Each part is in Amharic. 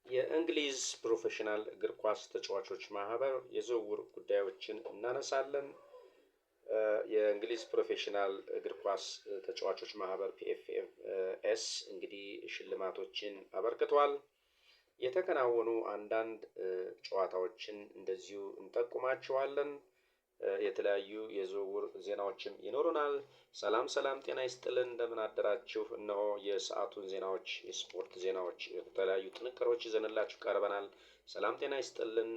የእንግሊዝ ፕሮፌሽናል እግር ኳስ ተጫዋቾች ማህበር የዝውውር ጉዳዮችን እናነሳለን። የእንግሊዝ ፕሮፌሽናል እግር ኳስ ተጫዋቾች ማህበር PFS እንግዲህ ሽልማቶችን አበርክቷል። የተከናወኑ አንዳንድ ጨዋታዎችን እንደዚሁ እንጠቁማቸዋለን። የተለያዩ የዝውውር ዜናዎችም ይኖሩናል። ሰላም ጤና ይስጥልን፣ እንደምን አደራችሁ። እነሆ የሰዓቱን ዜናዎች፣ የስፖርት ዜናዎች፣ የተለያዩ ጥንቅሮች ይዘንላችሁ ቀርበናል። ሰላም ጤና ይስጥልን፣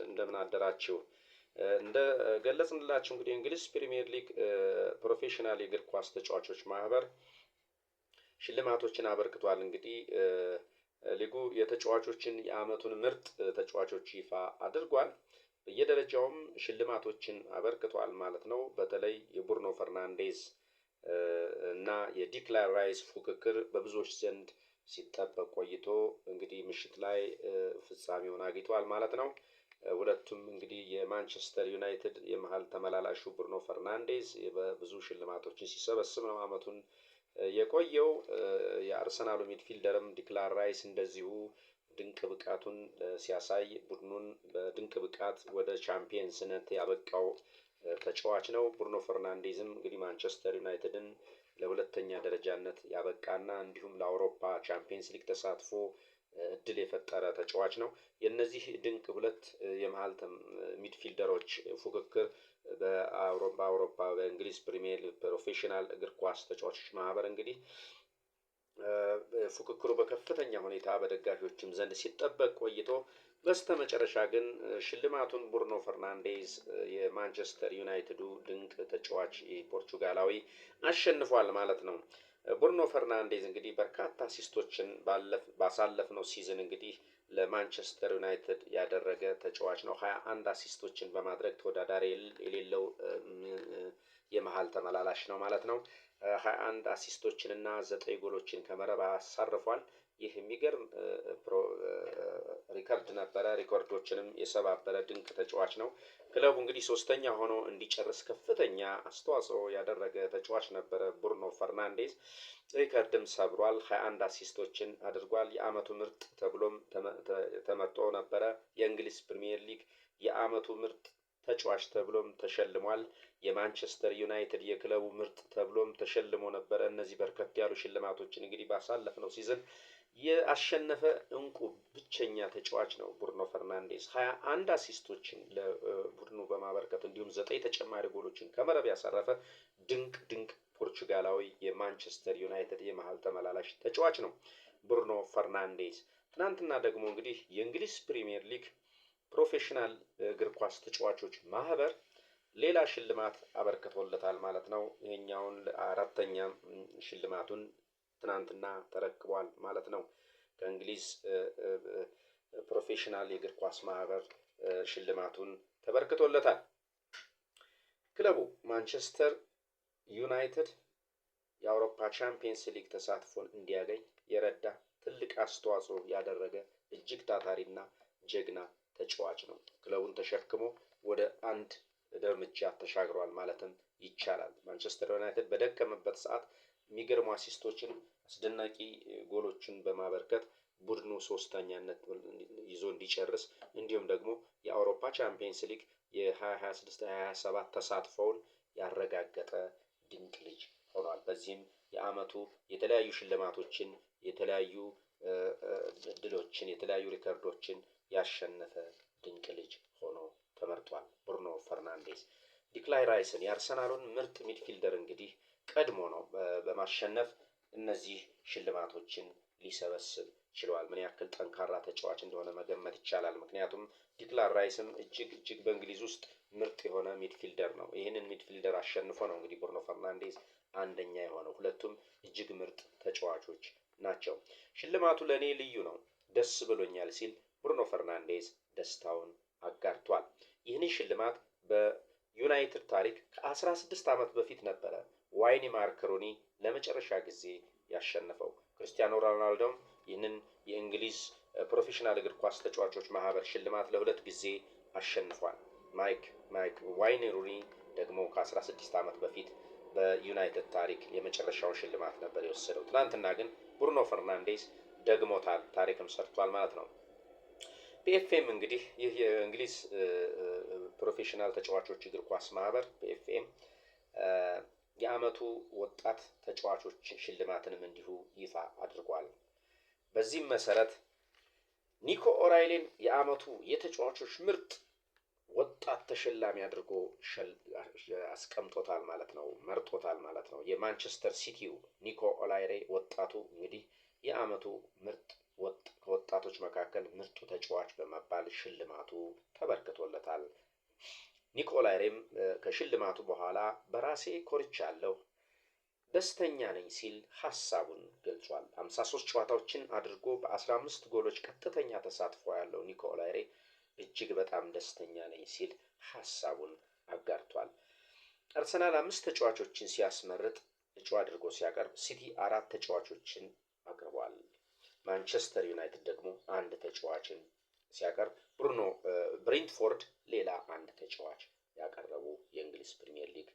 እንደምን አደራችሁ። እንደ ገለጽንላችሁ እንግዲህ እንግሊዝ ፕሪሚየር ሊግ ፕሮፌሽናል የእግር ኳስ ተጫዋቾች ማህበር ሽልማቶችን አበርክቷል። እንግዲህ ሊጉ የተጫዋቾችን የአመቱን ምርጥ ተጫዋቾች ይፋ አድርጓል። በየደረጃውም ሽልማቶችን አበርክቷል ማለት ነው። በተለይ የቡርኖ ፈርናንዴዝ እና የዲክላን ራይስ ፉክክር በብዙዎች ዘንድ ሲጠበቅ ቆይቶ እንግዲህ ምሽት ላይ ፍጻሜውን አግኝቷል ማለት ነው። ሁለቱም እንግዲህ የማንቸስተር ዩናይትድ የመሃል ተመላላሹ ብሩኖ ፈርናንዴዝ በብዙ ሽልማቶችን ሲሰበስብ ነው አመቱን የቆየው። የአርሰናሉ ሚድፊልደርም ዲክላን ራይስ እንደዚሁ ድንቅ ብቃቱን ሲያሳይ ቡድኑን በድንቅ ብቃት ወደ ቻምፒየንስነት ያበቃው ተጫዋች ነው። ብሩኖ ፈርናንዴዝም እንግዲህ ማንቸስተር ዩናይትድን ለሁለተኛ ደረጃነት ያበቃና እንዲሁም ለአውሮፓ ቻምፒየንስ ሊግ ተሳትፎ እድል የፈጠረ ተጫዋች ነው። የነዚህ ድንቅ ሁለት የመሃል ሚድፊልደሮች ፉክክር በአውሮፓ በእንግሊዝ ፕሪሚየር ሊግ ፕሮፌሽናል እግር ኳስ ተጫዋቾች ማህበር እንግዲህ ፉክክሩ በከፍተኛ ሁኔታ በደጋፊዎችም ዘንድ ሲጠበቅ ቆይቶ በስተመጨረሻ ግን ሽልማቱን ብሩኖ ፈርናንዴዝ የማንቸስተር ዩናይትዱ ድንቅ ተጫዋች ፖርቹጋላዊ አሸንፏል ማለት ነው። ብሩኖ ፈርናንዴዝ እንግዲህ በርካታ አሲስቶችን ባሳለፍነው ሲዝን እንግዲህ ለማንቸስተር ዩናይትድ ያደረገ ተጫዋች ነው። 21 አሲስቶችን በማድረግ ተወዳዳሪ የሌለው የመሃል ተመላላሽ ነው ማለት ነው። 21 አሲስቶችን እና 9 ጎሎችን ከመረብ አሳርፏል። ይህ የሚገርም ሪከርድ ነበረ። ሪከርዶችንም የሰባበረ ድንቅ ተጫዋች ነው። ክለቡ እንግዲህ ሶስተኛ ሆኖ እንዲጨርስ ከፍተኛ አስተዋጽኦ ያደረገ ተጫዋች ነበረ ብሩኖ ፈርናንዴዝ። ሪከርድም ሰብሯል። 21 አሲስቶችን አድርጓል። የአመቱ ምርጥ ተብሎም ተመርጦ ነበረ። የእንግሊዝ ፕሪሚየር ሊግ የአመቱ ምርጥ ተጫዋች ተብሎም ተሸልሟል። የማንቸስተር ዩናይትድ የክለቡ ምርጥ ተብሎም ተሸልሞ ነበረ። እነዚህ በርከት ያሉ ሽልማቶችን እንግዲህ ባሳለፍነው ሲዝን የአሸነፈ እንቁ ብቸኛ ተጫዋች ነው ብሩኖ ፈርናንዴዝ። 21 አሲስቶችን ለቡድኑ በማበርከት እንዲሁም 9 ተጨማሪ ጎሎችን ከመረብ ያሳረፈ ድንቅ ፖርቹጋላዊ የማንቸስተር ዩናይትድ የመሃል ተመላላሽ ተጫዋች ነው ብሩኖ ፈርናንዴዝ። ትናንትና ደግሞ እንግዲህ የእንግሊዝ ፕሪሚየር ሊግ ፕሮፌሽናል እግር ኳስ ተጫዋቾች ማህበር ሌላ ሽልማት አበርክቶለታል ማለት ነው። ይሄኛውን አራተኛ ሽልማቱን ትናንትና ተረክቧል ማለት ነው። ከእንግሊዝ ፕሮፌሽናል የእግር ኳስ ማህበር ሽልማቱን ተበርክቶለታል። ክለቡ ማንቸስተር ዩናይትድ የአውሮፓ ቻምፒየንስ ሊግ ተሳትፎን እንዲያገኝ የረዳ ትልቅ አስተዋጽኦ ያደረገ እጅግ ታታሪና ጀግና ተጫዋች ነው። ክለቡን ተሸክሞ ወደ አንድ እርምጃ ተሻግሯል ማለትም ይቻላል። ማንቸስተር ዩናይትድ በደከመበት ሰዓት የሚገርሙ አሲስቶችን፣ አስደናቂ ጎሎችን በማበርከት ቡድኑ ሶስተኛነት ይዞ እንዲጨርስ እንዲሁም ደግሞ የአውሮፓ ቻምፒየንስ ሊግ የ2026-2027 ተሳትፎውን ያረጋገጠ ድንቅ ልጅ ሆኗል። በዚህም የአመቱ የተለያዩ ሽልማቶችን፣ የተለያዩ ድሎችን፣ የተለያዩ ሪከርዶችን ያሸነፈ ድንቅ ልጅ ሆኖ ተመርጧል ብሩኖ ፈርናንዴዝ። ዲክላን ራይስን የአርሰናሉን ምርጥ ሚድፊልደር እንግዲህ ቀድሞ ነው በማሸነፍ እነዚህ ሽልማቶችን ሊሰበስብ ችሏል። ምን ያክል ጠንካራ ተጫዋች እንደሆነ መገመት ይቻላል። ምክንያቱም ዲክላን ራይስም እጅግ በእንግሊዝ ውስጥ ምርጥ የሆነ ሚድፊልደር ነው። ይህንን ሚድፊልደር አሸንፎ ነው እንግዲህ ብሩኖ ፈርናንዴዝ አንደኛ የሆነው። ሁለቱም እጅግ ምርጥ ተጫዋቾች ናቸው። ሽልማቱ ለእኔ ልዩ ነው፣ ደስ ብሎኛል ሲል ብሩኖ ፈርናንዴዝ ደስታውን አጋርቷል። ይህንን ሽልማት በዩናይትድ ታሪክ ከ16 ዓመት በፊት ነበረ ዋይኒ ማርክ ሩኒ ለመጨረሻ ጊዜ ያሸነፈው። ክርስቲያኖ ሮናልዶም ይህንን የእንግሊዝ ፕሮፌሽናል እግር ኳስ ተጫዋቾች ማህበር ሽልማት ለሁለት ጊዜ አሸንፏል። ዋይኒ ሩኒ ደግሞ ከ16 ዓመት በፊት በዩናይትድ ታሪክ የመጨረሻውን ሽልማት ነበር የወሰደው። ትናንትና ግን ብሩኖ ፈርናንዴዝ ደግሞታል፣ ታሪክም ሰርቷል ማለት ነው። ፒኤፍኤም እንግዲህ ይህ የእንግሊዝ ፕሮፌሽናል ተጫዋቾች እግር ኳስ ማህበር ፒኤፍኤም የአመቱ ወጣት ተጫዋቾች ሽልማትንም እንዲሁ ይፋ አድርጓል። በዚህም መሰረት ኒኮ ኦራይሌን የአመቱ የተጫዋቾች ምርጥ ወጣት ተሸላሚ አድርጎ አስቀምጦታል ማለት ነው፣ መርጦታል ማለት ነው። የማንቸስተር ሲቲው ኒኮ ኦራይሌ ወጣቱ እንግዲህ የአመቱ ምርጥ ከወጣቶች መካከል ምርጡ ተጫዋች በመባል ሽልማቱ ተበርክቶለታል። ኒኮ ኦራይሌም ከሽልማቱ በኋላ በራሴ ኮርቻለሁ፣ ደስተኛ ነኝ ሲል ሀሳቡን ገልጿል። 53 ጨዋታዎችን አድርጎ በ15 ጎሎች ቀጥተኛ ተሳትፎ ያለው ኒኮ ኦራይሌ እጅግ በጣም ደስተኛ ነኝ ሲል ሀሳቡን አጋርቷል። አርሰናል 5 ተጫዋቾችን ሲያስመርጥ እጩ አድርጎ ሲያቀርብ ሲቲ 4 ተጫዋቾችን አቅርቧል። ማንቸስተር ዩናይትድ ደግሞ 1 ተጫዋችን ሲያቀርብ ብሬንትፎርድ ሌላ 1 ተጫዋች ያቀረቡ የእንግሊዝ ፕሪሚየር ሊግ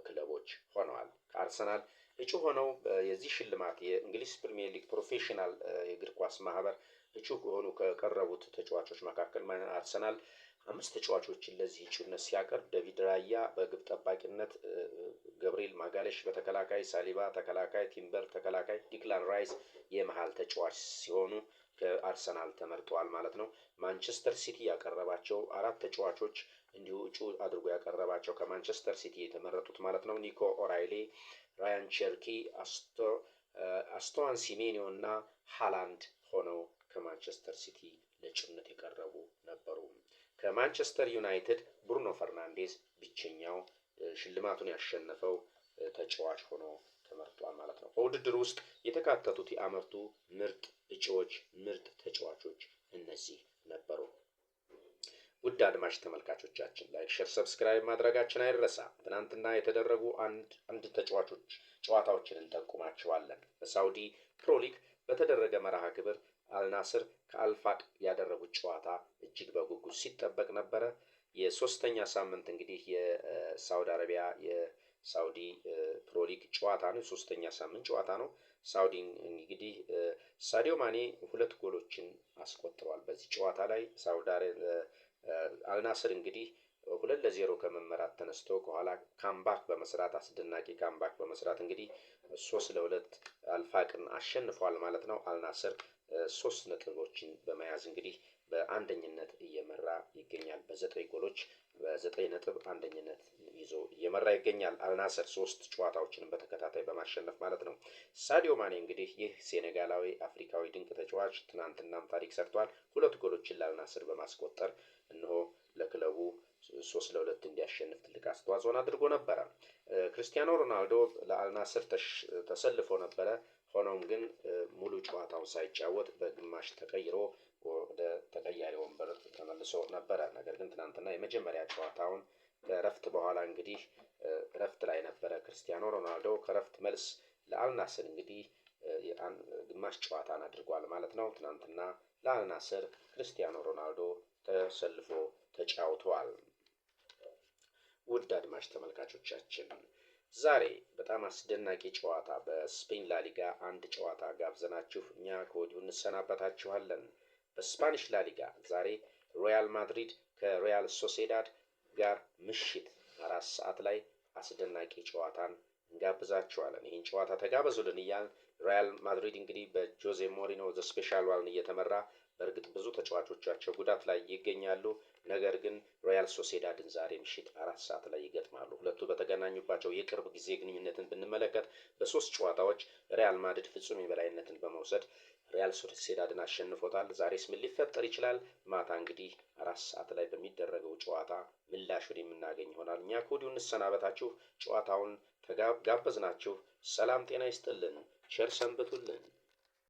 ክለቦች ሆነዋል። ከአርሰናል እጩ ሆነው የዚህ ሽልማት የእንግሊዝ ፕሪሚየር ሊግ ፕሮፌሽናል የእግር ኳስ ማህበር እጩ ሆኑ ከቀረቡት ተጫዋቾች መካከል አርሰናል 5 ተጫዋቾችን ለዚህ እጩነት ሲያቀርብ ዴቪድ ራያ በግብ ጠባቂነት፣ ገብርኤል ማጋሌሽ በተከላካይ፣ ሳሊባ ተከላካይ፣ ቲምበር ተከላካይ፣ ዲክላን ራይስ የመሃል ተጫዋች ሲሆኑ ከአርሰናል ተመርጠዋል ማለት ነው። ማንቸስተር ሲቲ ያቀረባቸው 4 ተጫዋቾች እንዲሁ እጩ አድርጎ ያቀረባቸው ከማንቸስተር ሲቲ የተመረጡት ማለት ነው። ኒኮ ኦራይሌ፣ ራያን ቸርኪ፣ አስቶን ሲሜኒዮ እና ሃላንድ ሆነው ከማንቸስተር ሲቲ ለእጩነት የቀረቡ ነበሩ። ከማንቸስተር ዩናይትድ ብሩኖ ፈርናንዴዝ ብቸኛው ሽልማቱን ያሸነፈው ተጫዋች ሆኖ ተመርጧል ማለት ነው። በውድድሩ ውስጥ የተካተቱት የአመቱ ምርጥ እጩዎች፣ ምርጥ ተጫዋቾች እነዚህ ነበሩ። ውድ አድማጭ ተመልካቾቻችን ላይክ፣ ሼር፣ ሰብስክራይብ ማድረጋችን አይረሳ። ትናንትና የተደረጉ አንድ ተጫዋቾች ጨዋታዎችን እንጠቁማቸዋለን። በሳውዲ ፕሮ ሊግ በተደረገ መርሃ ግብር አልናስር ከአልፋቅ ያደረጉት ጨዋታ እጅግ በጉጉት ሲጠበቅ ነበረ። የሶስተኛ ሳምንት እንግዲህ የሳውዲ አረቢያ የሳውዲ ፕሮ ሊግ ጨዋታ ነው። ሶስተኛ ሳምንት ጨዋታ ነው። ሳውዲ እንግዲህ ሳዲዮ ማኔ 2 ጎሎችን አስቆጥሯል በዚህ ጨዋታ ላይ። አልናስር እንግዲህ 2-0 ከመመራት ተነስቶ ከኋላ ካምባክ በመስራት አስደናቂ ካምባክ በመስራት እንግዲህ 3-2 አልፋቅን አሸንፏል ማለት ነው። አልናስር 3 ነጥቦችን በመያዝ እንግዲህ በአንደኝነት እየመራ ይገኛል። በ9 ጎሎች በ9 ነጥብ አንደኝነት ይዞ እየመራ ይገኛል። አልናስር 3 ጨዋታዎችን በተከታታይ በማሸነፍ ማለት ነው። ሳዲዮ ማኔ እንግዲህ ይህ ሴኔጋላዊ አፍሪካዊ ድንቅ ተጫዋች ትናንትናም ታሪክ ሰርቷል። 2 ጎሎችን ለአልናስር በማስቆጠር እነሆ ለክለቡ 3-2 እንዲያሸንፍ ትልቅ አስተዋጽኦን አድርጎ ነበረ። ክርስቲያኖ ሮናልዶ ለአልናስር ተሰልፎ ነበረ። ሆኖም ግን ሙሉ ጨዋታውን ሳይጫወት በግማሽ ተቀይሮ ወደ ተቀያሪ ወንበር ተመልሶ ነበረ። ነገር ግን ትናንትና የመጀመሪያ ጨዋታውን ከረፍት በኋላ እንግዲህ ረፍት ላይ ነበረ ክርስቲያኖ ሮናልዶ። ከረፍት መልስ ለአልናስር እንግዲህ ግማሽ ጨዋታን አድርጓል ማለት ነው። ትናንትና ለአልናስር ክርስቲያኖ ሮናልዶ ተሰልፎ ተጫውተዋል። ውድ አድማጭ ተመልካቾቻችን ዛሬ በጣም አስደናቂ ጨዋታ በስፔን ላሊጋ አንድ ጨዋታ ጋብዘናችሁ እኛ ከወዲሁ እንሰናበታችኋለን። በስፓኒሽ ላሊጋ ዛሬ ሪያል ማድሪድ ከሪያል ሶሴዳድ ጋር ምሽት 4 ሰዓት ላይ አስደናቂ ጨዋታን እንጋብዛችኋለን። ይህን ጨዋታ ተጋበዙልን እያልን ሪያል ማድሪድ እንግዲህ በጆዜ ሞሪኖ ዘ ስፔሻል ዋን እየተመራ በእርግጥ ብዙ ተጫዋቾቻቸው ጉዳት ላይ ይገኛሉ። ነገር ግን ሪያል ሶሴዳድን ዛሬ ምሽት 4 ሰዓት ላይ ይገጥማሉ። ሁለቱ በተገናኙባቸው የቅርብ ጊዜ ግንኙነትን ብንመለከት በ3 ጨዋታዎች ሪያል ማድሪድ ፍጹም የበላይነትን በመውሰድ ሪያል ሶሴዳድን አሸንፎታል። ዛሬስ ምን ሊፈጠር ይችላል? ማታ እንግዲህ 4 ሰዓት ላይ በሚደረገው ጨዋታ ምላሹን የምናገኝ ይሆናል። እኛ ከወዲሁ እንሰናበታችሁ። ጨዋታውን ጋበዝናችሁ። ሰላም ጤና ይስጥልን። ቸር ሰንብቱልን።